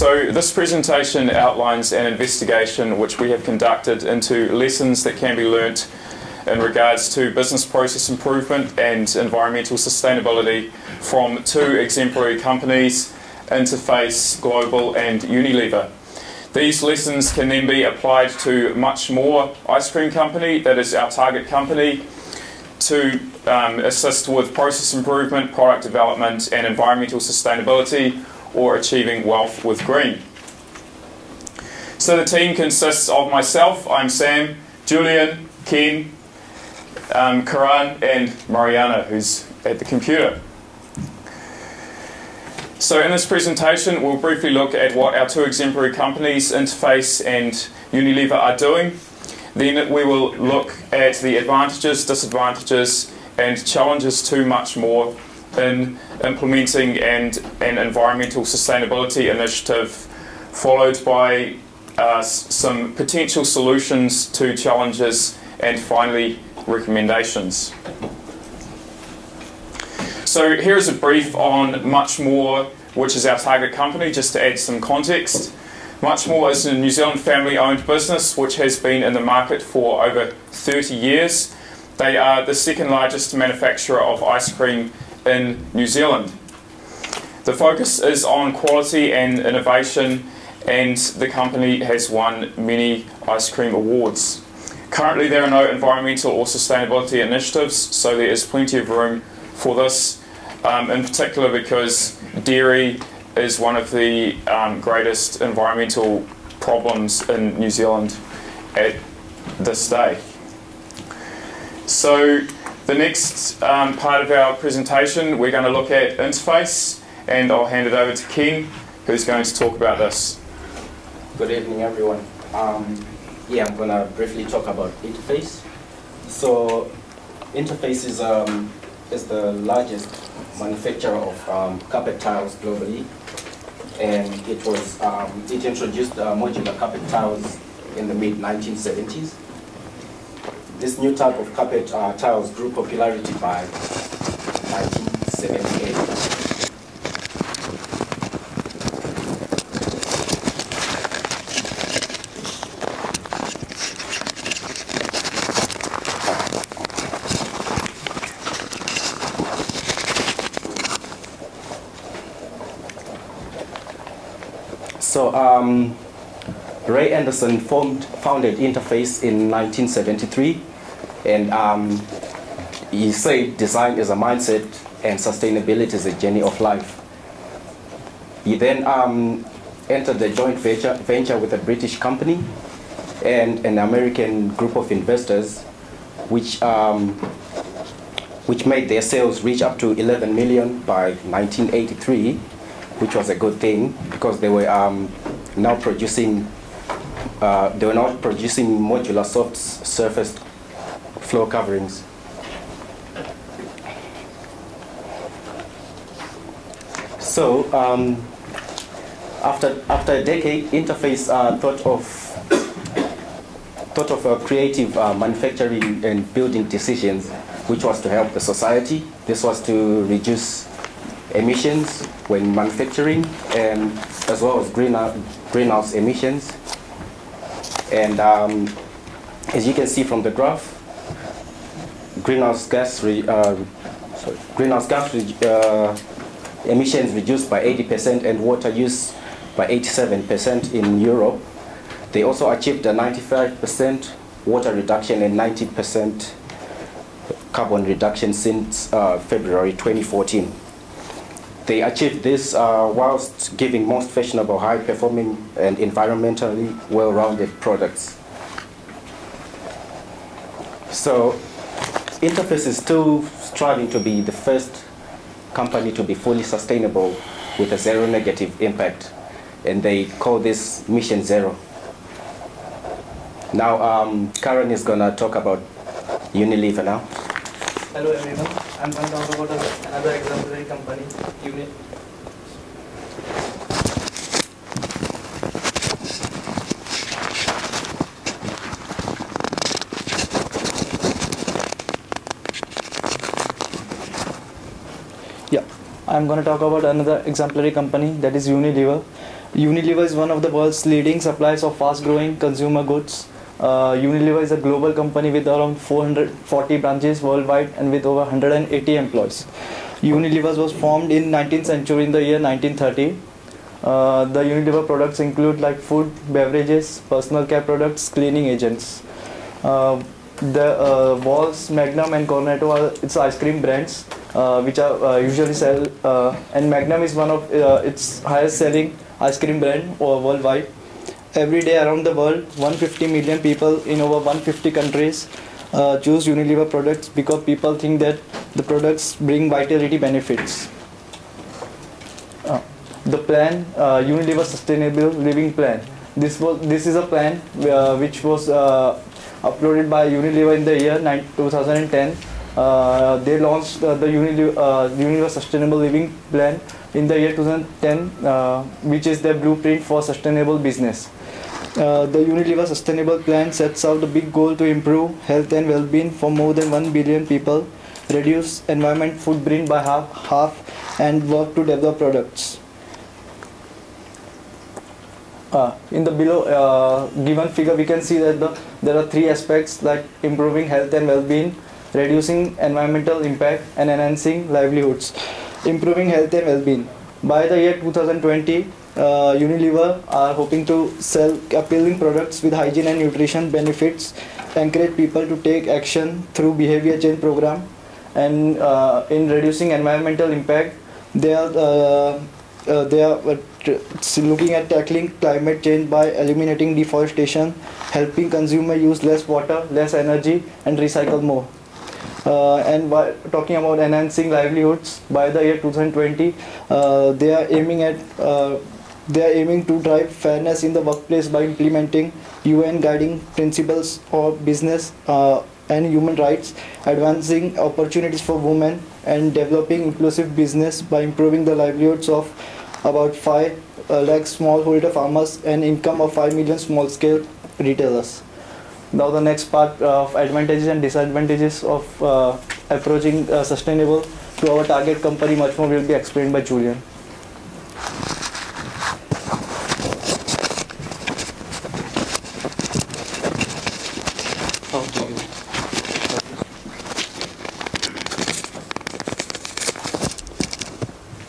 So this presentation outlines an investigation which we have conducted into lessons that can be learnt in regards to business process improvement and environmental sustainability from two exemplary companies, Interface Global and Unilever. These lessons can then be applied to much more ice cream company, that is our target company, to assist with process improvement, product development and environmental sustainability, or achieving wealth with green. So the team consists of myself, I'm Sam, Julian, Ken, Karan and Mariana, who's at the computer. So in this presentation we'll briefly look at what our two exemplary companies, Interface and Unilever, are doing. Then we will look at the advantages, disadvantages and challenges to much more in implementing an environmental sustainability initiative, followed by some potential solutions to challenges, and finally recommendations. So here is a brief on Much More, which is our target company, just to add some context. Much More is a New Zealand family-owned business which has been in the market for over 30 years. They are the second largest manufacturer of ice cream in New Zealand. The focus is on quality and innovation, and the company has won many ice cream awards. Currently there are no environmental or sustainability initiatives, so there is plenty of room for this, in particular because dairy is one of the greatest environmental problems in New Zealand at this day. So the next part of our presentation, we're going to look at Interface, and I'll hand it over to Ken, who's going to talk about this. Good evening, everyone. Yeah, I'm going to briefly talk about Interface. So Interface is the largest manufacturer of carpet tiles globally, and it introduced modular carpet tiles in the mid-1970s. This new type of carpet tiles grew popularity by 1978. So Ray Anderson founded Interface in 1973, and he said design is a mindset and sustainability is a journey of life. He then entered a joint venture with a British company and an American group of investors, which made their sales reach up to 11 million by 1983. Which was a good thing because they were now producing modular soft surface floor coverings. So after a decade, Interface thought of creative manufacturing and building decisions, which was to help the society. This was to reduce emissions when manufacturing, and as well as greenhouse emissions. And as you can see from the graph, greenhouse gas emissions reduced by 80% and water use by 87% in Europe. They also achieved a 95% water reduction and 90% carbon reduction since February 2014. They achieved this whilst giving most fashionable, high-performing and environmentally well-rounded products. So Interface is still striving to be the first company to be fully sustainable with a zero negative impact, and they call this Mission Zero. Now Karen is going to talk about Unilever now. Hello everyone, I'm going to talk about another exemplary company, Unilever. I'm going to talk about another exemplary company, that is Unilever. Unilever is one of the world's leading suppliers of fast-growing consumer goods. Unilever is a global company with around 440 branches worldwide and with over 180 employees. Unilever was formed in 19th century in the year 1930. The Unilever products include like food, beverages, personal care products, cleaning agents. The Walls, Magnum and Cornetto are its ice cream brands which are usually sell, and Magnum is one of its highest selling ice cream brand worldwide. Every day around the world, 150 million people in over 150 countries choose Unilever products because people think that the products bring vitality benefits. The plan, Unilever Sustainable Living Plan. This is a plan which was uploaded by Unilever in the year 2010. They launched the Unilever Sustainable Living Plan in the year 2010, which is their blueprint for sustainable business. The Unilever Sustainable Plan sets out the big goal to improve health and well-being for more than 1 billion people, reduce environment footprint by half, and work to develop products. In the below given figure, we can see that there are three aspects like improving health and well-being, reducing environmental impact, and enhancing livelihoods. Improving health and well-being. By the year 2020, Unilever are hoping to sell appealing products with hygiene and nutrition benefits, encourage people to take action through behavior change program, and in reducing environmental impact, they are looking at tackling climate change by eliminating deforestation, helping consumer use less water, less energy, and recycle more. And by talking about enhancing livelihoods, by the year 2020, they are aiming to drive fairness in the workplace by implementing UN guiding principles for business and human rights, advancing opportunities for women, and developing inclusive business by improving the livelihoods of about 5 lakh smallholder farmers and income of 5 million small-scale retailers. Now the next part of advantages and disadvantages of approaching sustainable to our target company much more will be explained by Julian.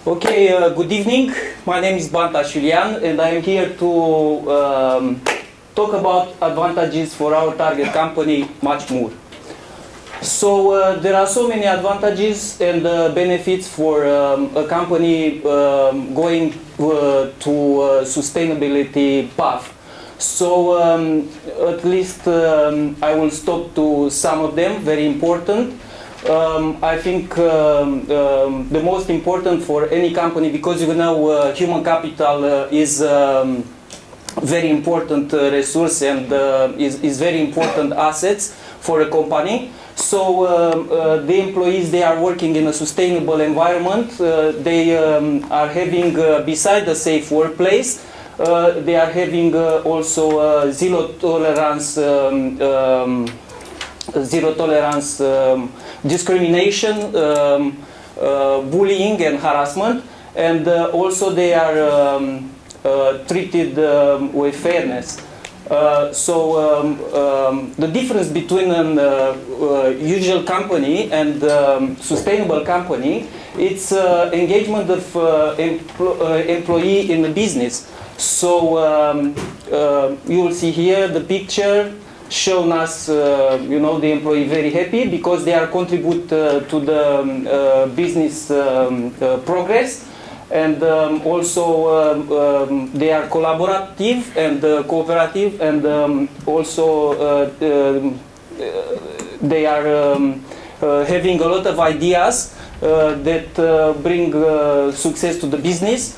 Okay, good evening. My name is Banta Julian and I am here to talk about advantages for our target company much more. So there are so many advantages and benefits for a company going to sustainability path. So at least I will stop to some of them, very important. I think the most important for any company, because you know human capital is very important resource and is very important assets for a company. So the employees, they are working in a sustainable environment. They are having, beside a safe workplace, they are having also zero tolerance discrimination, bullying and harassment, and also they are treated with fairness. The difference between a usual company and sustainable company, it's engagement of employee in the business. So you will see here the picture shown us, you know, the employee very happy because they are contribute to the business progress, and also they are collaborative and cooperative, and also they are having a lot of ideas that bring success to the business,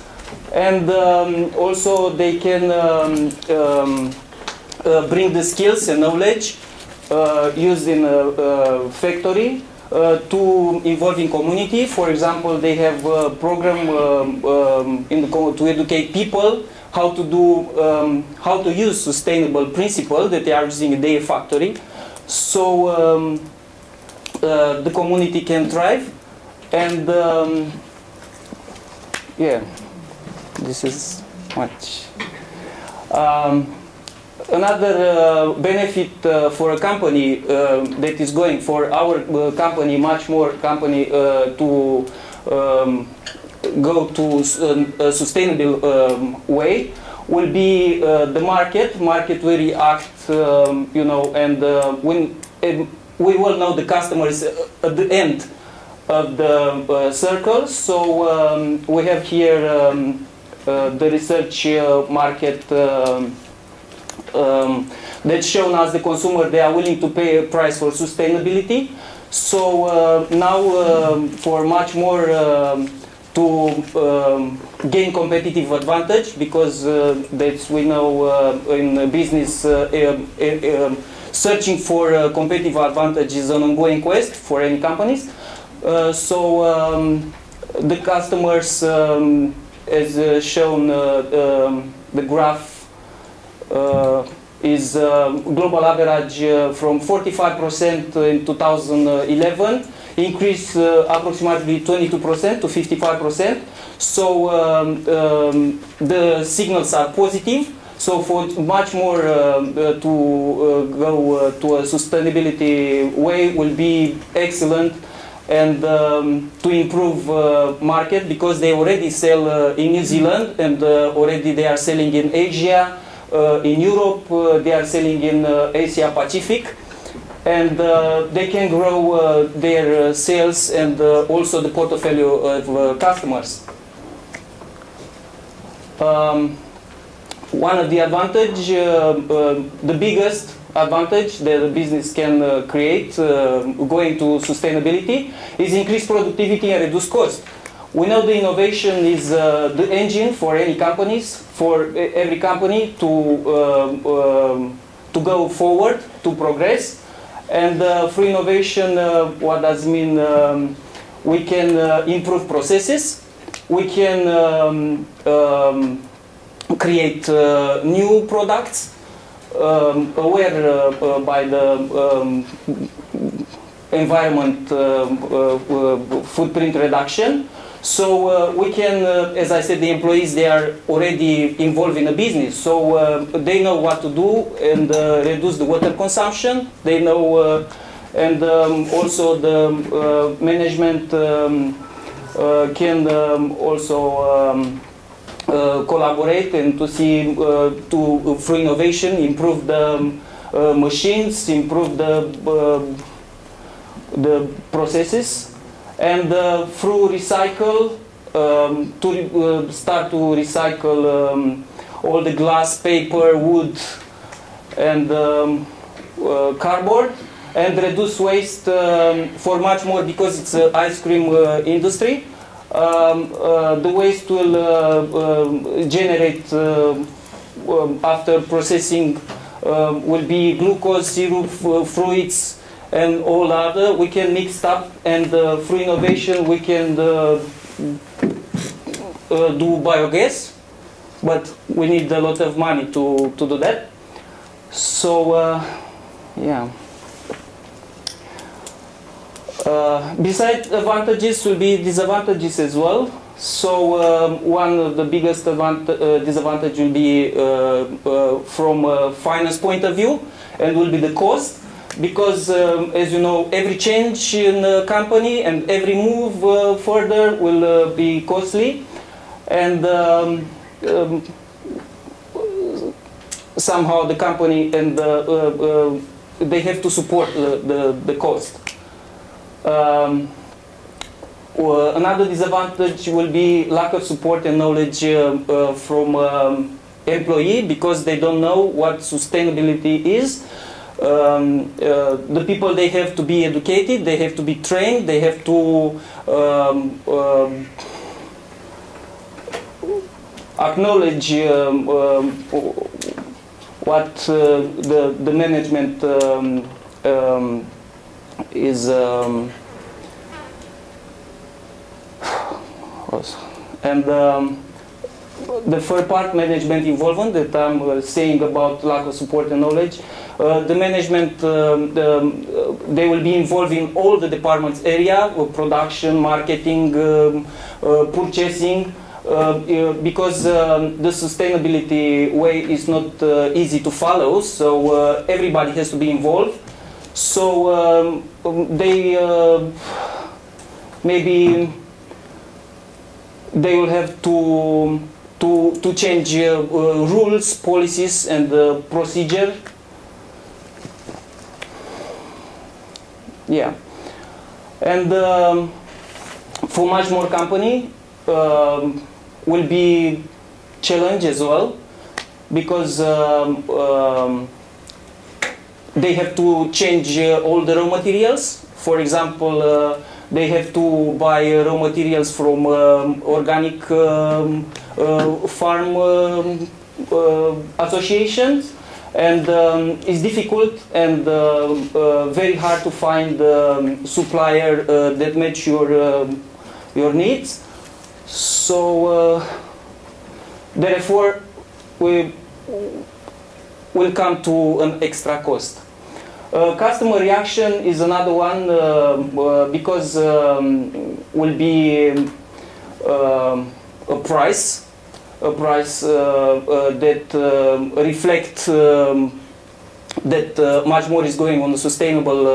and also they can bring the skills and knowledge used in a factory to involve in community. For example, they have a program to educate people how to do, how to use sustainable principles that they are using in their factory, so the community can thrive. And yeah, this is much. Another benefit for a company that is going for our company, much more company to go to a sustainable way will be the market. Market will react, you know, and when we will know the customers at the end of the circle. So we have here the research market that's shown us the consumer, they are willing to pay a price for sustainability. So now for much more to gain competitive advantage, because that's, we know in business searching for competitive advantage is an ongoing quest for any companies. So the customers, as shown the graph, is global average from 45% in 2011, increased approximately 22% to 55%. So the signals are positive. So for much more to go to a sustainability way will be excellent, and to improve market, because they already sell in New Zealand, and already they are selling in Asia. In Europe, they are selling in Asia Pacific, and they can grow their sales and also the portfolio of customers. One of the advantage, the biggest advantage that the business can create going to sustainability is increased productivity and reduce cost. We know the innovation is the engine for any companies, for every company to go forward, to progress. And through innovation, what does it mean? We can improve processes, we can create new products, aware by the environment footprint reduction. So we can, as I said, the employees, they are already involved in the business, so they know what to do and reduce the water consumption. They know, and also the management can also collaborate and to see through innovation improve the machines, improve the processes. And through recycle, to start to recycle all the glass, paper, wood, and cardboard, and reduce waste for much more, because it's an ice cream industry. The waste will generate after processing will be glucose, syrup, fruits, and all other. We can mix up, and through innovation we can do biogas, but we need a lot of money to do that. So yeah. Besides advantages will be disadvantages as well. So one of the biggest disadvantage will be from a finance point of view, and will be the cost. Because, as you know, every change in a company and every move further will be costly, and somehow the company and they have to support the cost. Another disadvantage will be lack of support and knowledge from employee, because they don't know what sustainability is. The people, they have to be educated, they have to be trained, they have to acknowledge what the management is and the third part, management involvement, that I'm saying about lack of support and knowledge. The management, they will be involved in all the departments area, production, marketing, purchasing, because the sustainability way is not easy to follow, so everybody has to be involved. So they maybe they will have to change rules, policies, and procedure. Yeah, and for much more company will be challenge as well, because they have to change all the raw materials. For example, they have to buy raw materials from organic farm associations, and it's difficult and very hard to find supplier that match your needs. So therefore we will come to an extra cost. Customer reaction is another one, because will be a price that reflects that much more is going on the sustainable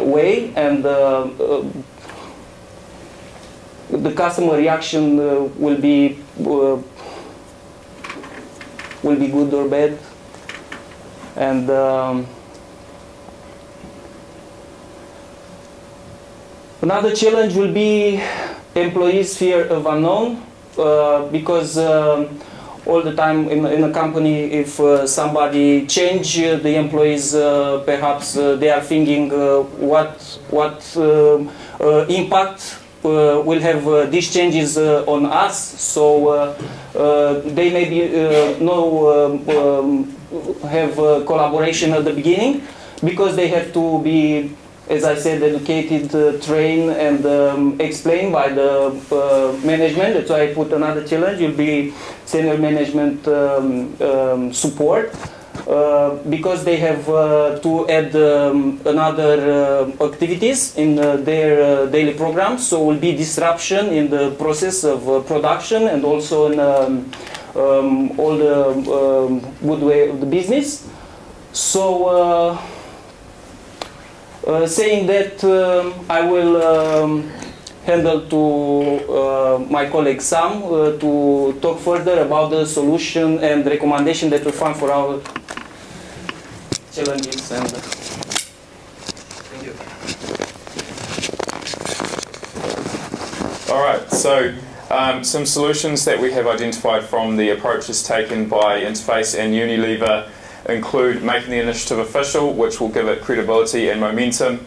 way, and the customer reaction will be good or bad. And another challenge will be employees' fear of unknown, because all the time in a company, if somebody change the employees, perhaps they are thinking what impact will have these changes on us. So they maybe have collaboration at the beginning, because they have to be, as I said, educated, trained, and explained by the management. That's why I put another challenge. Will be senior management support, because they have to add another activities in their daily program. So will be disruption in the process of production, and also in all the good way of the business. So saying that, I will handle to my colleague Sam to talk further about the solution and recommendation that we find for our challenges. And thank you. All right, so some solutions that we have identified from the approaches taken by Interface and Unilever include making the initiative official, which will give it credibility and momentum,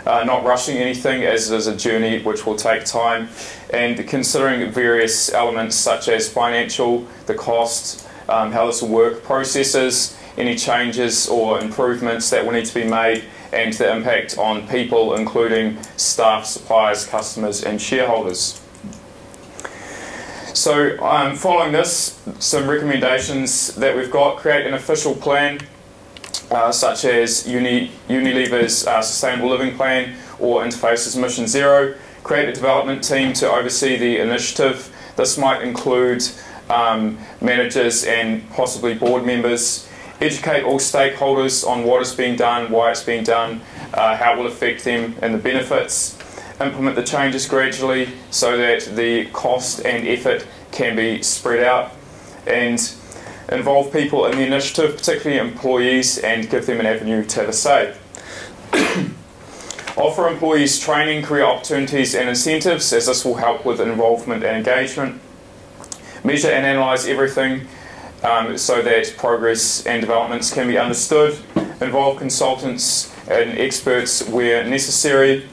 not rushing anything as it is a journey which will take time, and considering various elements such as financial, the cost, how this will work, processes, any changes or improvements that will need to be made, and the impact on people, including staff, suppliers, customers, and shareholders. So following this, some recommendations that we've got: create an official plan, such as Unilever's Sustainable Living Plan or Interface's Mission Zero. Create a development team to oversee the initiative. This might include managers and possibly board members. Educate all stakeholders on what is being done, why it's being done, how it will affect them, and the benefits. Implement the changes gradually so that the cost and effort can be spread out, and involve people in the initiative, particularly employees, and give them an avenue to have a say. Offer employees training, career opportunities and incentives, as this will help with involvement and engagement. Measure and analyse everything so that progress and developments can be understood. Involve consultants and experts where necessary.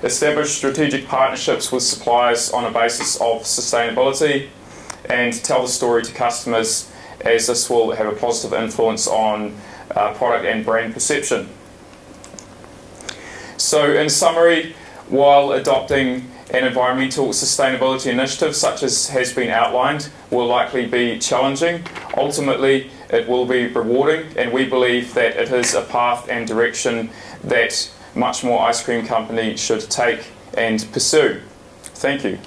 Establish strategic partnerships with suppliers on a basis of sustainability, and tell the story to customers, as this will have a positive influence on product and brand perception. So in summary, while adopting an environmental sustainability initiative such as has been outlined will likely be challenging, ultimately it will be rewarding, and we believe that it is a path and direction that Much More Ice Cream Company should take and pursue. Thank you.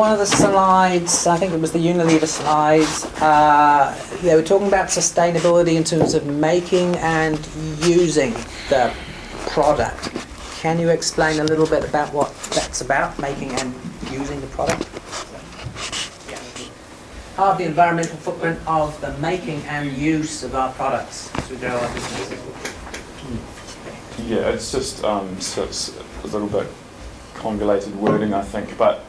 one of the slides, I think it was the Unilever slides, they were talking about sustainability in terms of making and using the product. Can you explain a little bit about what that's about, making and using the product? Part of the environmental footprint of the making and use of our products as we grow our businesses. Yeah, it's just so it's a little bit convoluted wording, I think, but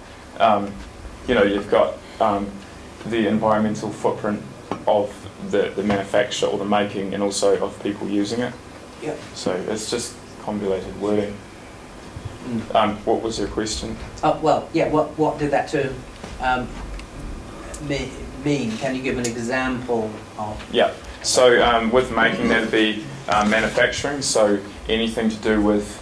you know, you've got the environmental footprint of the manufacture or the making, and also of people using it. Yeah. So it's just convoluted wording. What was your question? Well, yeah. What did that term mean? Can you give an example of? Yeah. So with making, that'd be manufacturing. So anything to do with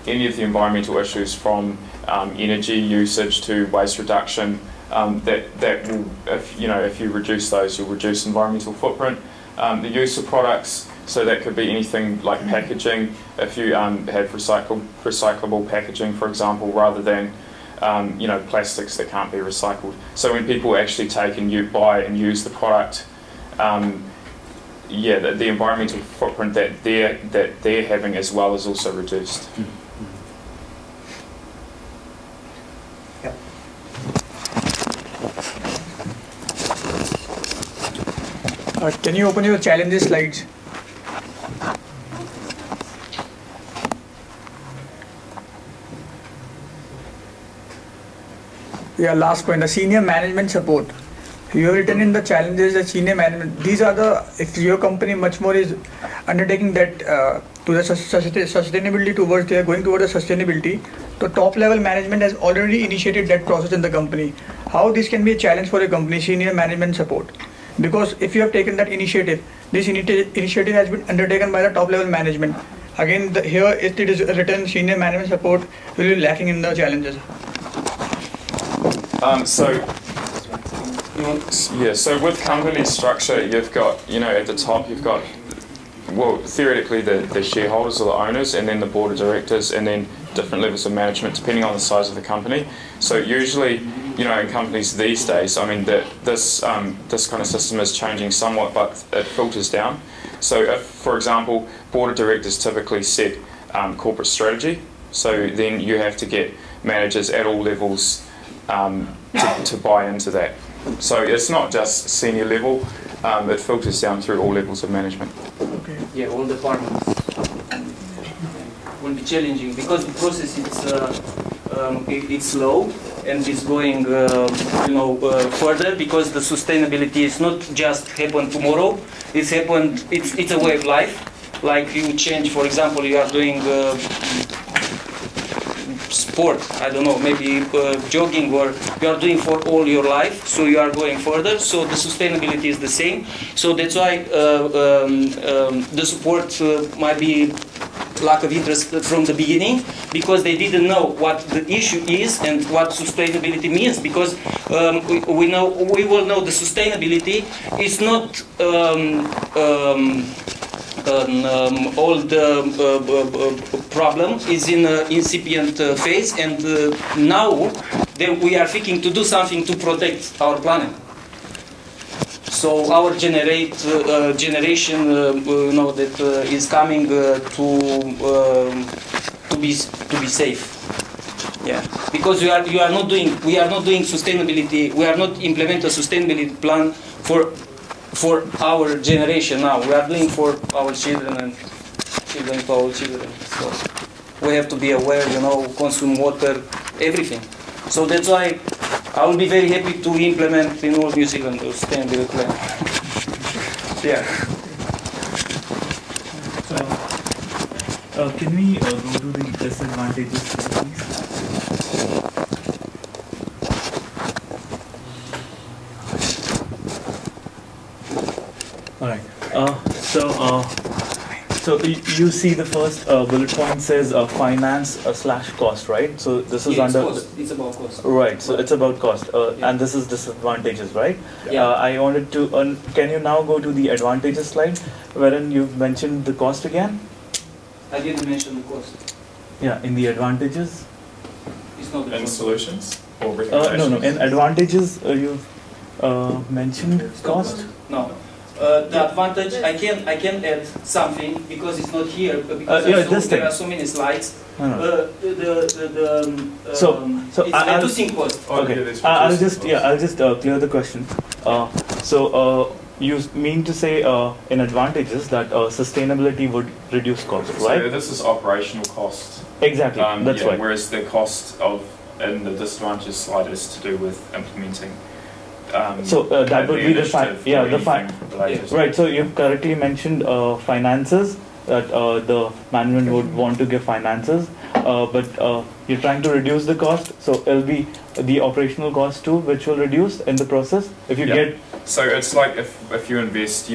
any of the environmental issues, from energy usage to waste reduction. That will, if you reduce those, you'll reduce environmental footprint. The use of products. So that could be anything like packaging. If you have recyclable packaging, for example, rather than plastics that can't be recycled. So when people actually take and buy and use the product, the environmental footprint that they're having as well is also reduced. Can you open your challenges slides? Yeah, last point, the senior management support. You have written in the challenges that senior management, these are the, if your company much more is undertaking that to the sustainability towards, they are going towards the sustainability, the top level management has already initiated that process in the company. How this can be a challenge for a company, senior management support? Because if you have taken that initiative, this initiative has been undertaken by the top level management. Again, here it is written senior management support will be lacking in the challenges. So with company structure, you've got, at the top you've got, well, theoretically the shareholders or the owners, and then the board of directors, and then different levels of management depending on the size of the company. So usually, in companies these days, I mean, this kind of system is changing somewhat, but it filters down. So if, for example, board of directors typically set corporate strategy, so then you have to get managers at all levels to buy into that. So it's not just senior level, it filters down through all levels of management. Okay. Yeah, all departments will be challenging because the process it's slow and it's going further, because the sustainability is not just happen tomorrow. It's a way of life. Like you change, for example, you are doing sport, I don't know, maybe jogging, or you are doing for all your life, so you are going further, so the sustainability is the same. So that's why the support might be lack of interest from the beginning, because they didn't know what the issue is and what sustainability means, because we will know the sustainability is not all the problem is in incipient phase, and now we are thinking to do something to protect our planet. So our generation, that is coming to be safe. Yeah, because we are not doing sustainability. We are not implementing a sustainability plan for our generation now. We are doing for our children and children to our children. So we have to be aware, consume water, everything. So that's why I will be very happy to implement in all New Zealand the sustainability plan. Yeah. Can we go to the disadvantages, please? All right. So you see the first bullet point says finance / cost, right? So this is under. It's about cost. Right. So it's about cost, and this is disadvantages, right? Yeah. I wanted to. Can you now go to the advantages slide, wherein you've mentioned the cost again? I didn't mention the cost. Yeah, in the advantages. It's not the And cost. solutions? or recommendations? No. In advantages, you mentioned cost. No. The advantage, I can add something because it's not here because there are so many slides. No. So it's I'll reducing cost. Okay. I'll just clear the question. You mean to say in advantages that sustainability would reduce cost, right? So this is operational cost. Exactly. That's right. Whereas the cost in the disadvantages slide is to do with implementing. That would be the right. So you've correctly mentioned finances, that the management would want to give finances, but you're trying to reduce the cost, so it'll be the operational cost too, which will reduce in the process if you get. So it's like if you invest,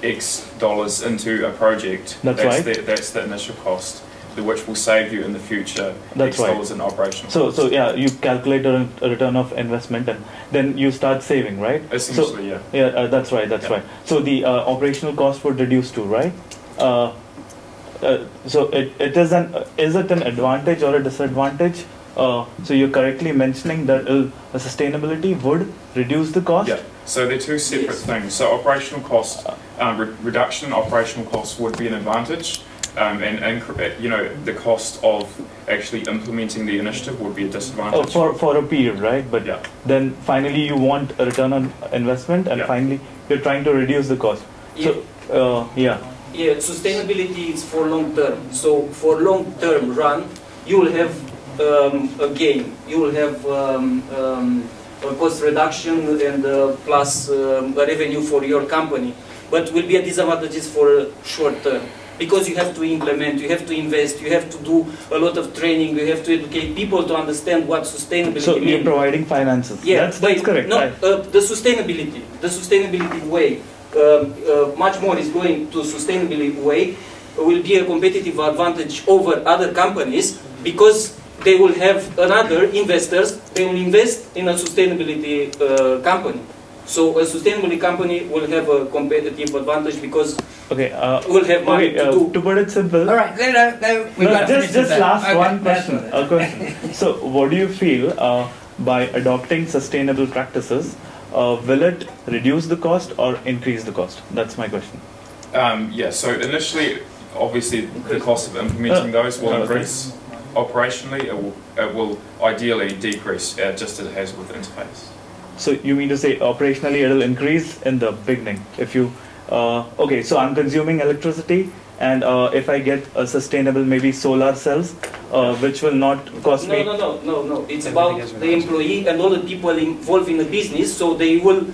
X dollars into a project, that's the initial cost, which will save you in the future X dollars in operational cost. So you calculate a return of investment and then you start saving, right? Essentially, that's right. So the operational cost would reduce too, right? So is it an advantage or a disadvantage? So you're correctly mentioning that sustainability would reduce the cost? Yeah, so they're two separate things. So operational cost, reduction in operational costs would be an advantage, and the cost of actually implementing the initiative would be a disadvantage. For a period, right? But then finally you want a return on investment, and finally you're trying to reduce the cost. So Yeah, sustainability is for long term. So for long term run, you will have a gain. You will have a cost reduction and plus a revenue for your company. But will be a disadvantages for short term because you have to implement, you have to invest, you have to do a lot of training, you have to educate people to understand what sustainability means. So you're providing finances. Yeah, that's correct. No, the sustainability way. Much more is going to sustainability way will be a competitive advantage over other companies because they will have another investors, they will invest in a sustainability company. So a sustainability company will have a competitive advantage because will have money to do. To put it simple. All right, Just last one question. So what do you feel by adopting sustainable practices? Will it reduce the cost or increase the cost? That's my question. So initially, obviously, the cost of implementing those will increase. Operationally, it will ideally decrease, just as it has with interface. So you mean to say operationally it will increase in the beginning? If you, so I'm consuming electricity, and if I get a sustainable, maybe solar cells, which will not cost me. No. It's about the employee and all the people involved in the business. So they will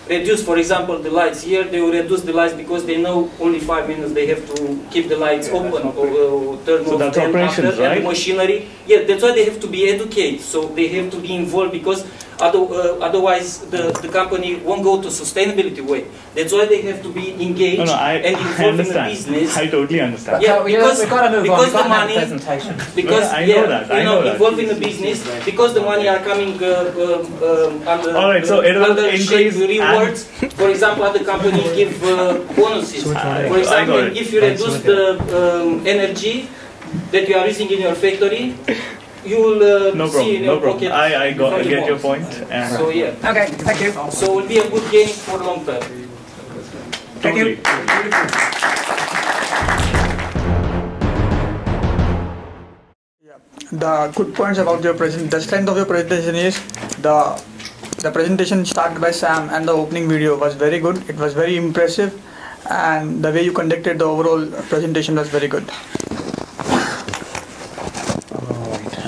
reduce, for example, the lights here. They will reduce the lights because they know only 5 minutes they have to keep the lights open or turn off. That's operations, right? And the machinery. Yeah, that's why they have to be educated. So they have to be involved because otherwise the company won't go to sustainability way. That's why they have to be engaged and involved in the business. I totally understand. Yeah, because we've got to move on. because We've got the to have a money, presentation. because I know that. I know that. involved in the business, because the money are coming under all right, so it will under increase rewards. For example, other companies give bonuses. For example, if you reduce the energy that you are using in your factory, you will see in your pocket. I get your point. So yeah. Okay, thank you. So it will be a good gain for long term. Thank you. The good points about your the strength of your presentation is the presentation started by Sam and the opening video was very good. It was very impressive, and the way you conducted the overall presentation was very good.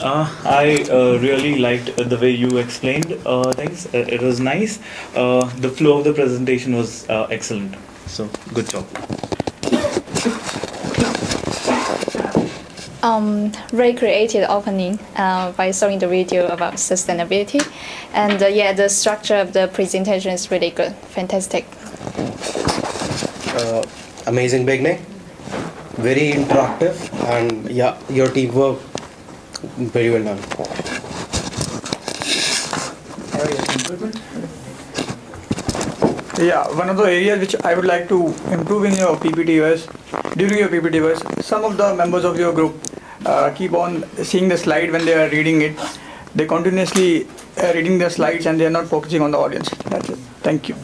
I really liked the way you explained things. It was nice. The flow of the presentation was excellent. So, good job. Ray created opening by showing the video about sustainability, and the structure of the presentation is really good. Fantastic. Amazing beginning. Very interactive, and your teamwork. Very well done. Yeah, one of the areas which I would like to improve in your PPT was, during your PPT was, some of the members of your group keep on seeing the slide when they are reading it. They continuously reading their slides and they are not focusing on the audience. That's it. Thank you.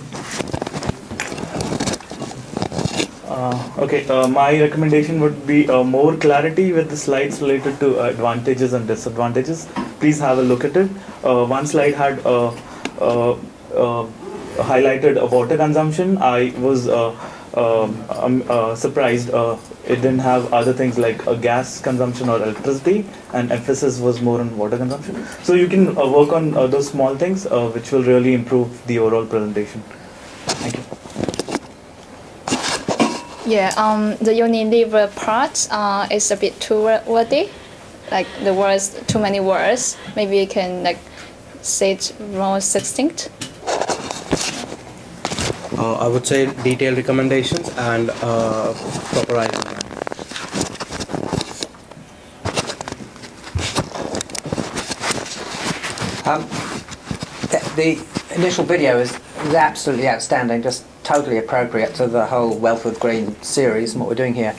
Okay, my recommendation would be more clarity with the slides related to advantages and disadvantages. Please have a look at it. One slide had highlighted water consumption. I was surprised it didn't have other things like gas consumption or electricity, and emphasis was more on water consumption. So you can work on those small things which will really improve the overall presentation. Thank you. Yeah, the Unilever part is a bit too wordy, like the words, too many words. Maybe you can like say it more succinct. I would say detailed recommendations and proper writing. The initial video is absolutely outstanding, just totally appropriate to the whole Wealth with Green series and what we're doing here.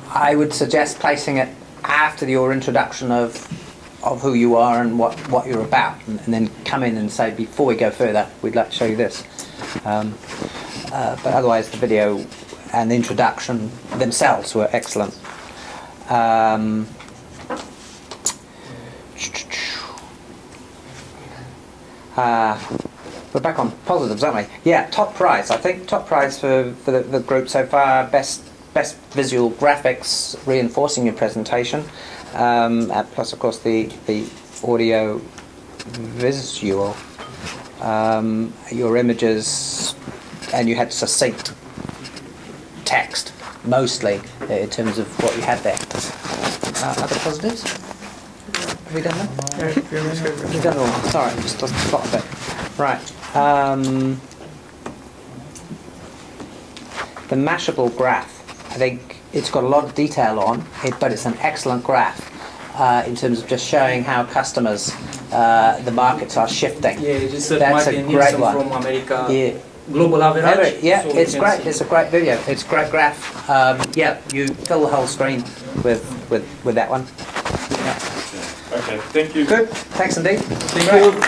I would suggest placing it after your introduction of who you are and what you're about, and then come in and say, before we go further, we'd like to show you this. But otherwise the video and the introduction themselves were excellent. We're back on positives, aren't we? Yeah, top prize. I think top prize for the group so far, best visual graphics reinforcing your presentation, plus of course the audio visual, your images, and you had succinct text mostly in terms of what you had there. Other positives? Have we done that? We've done it all. Sorry, just lost the plot a bit. Right. The Mashable graph. I think it's got a lot of detail on it, but it's an excellent graph in terms of just showing how customers, the markets are shifting. Yeah, just that's a great one. From America. Yeah. Global average. Yeah, so it's great. It's a great video. It's a great graph. Yeah, you fill the whole screen with that one. Yeah. Okay, thank you. Good. Thanks indeed. Thank you.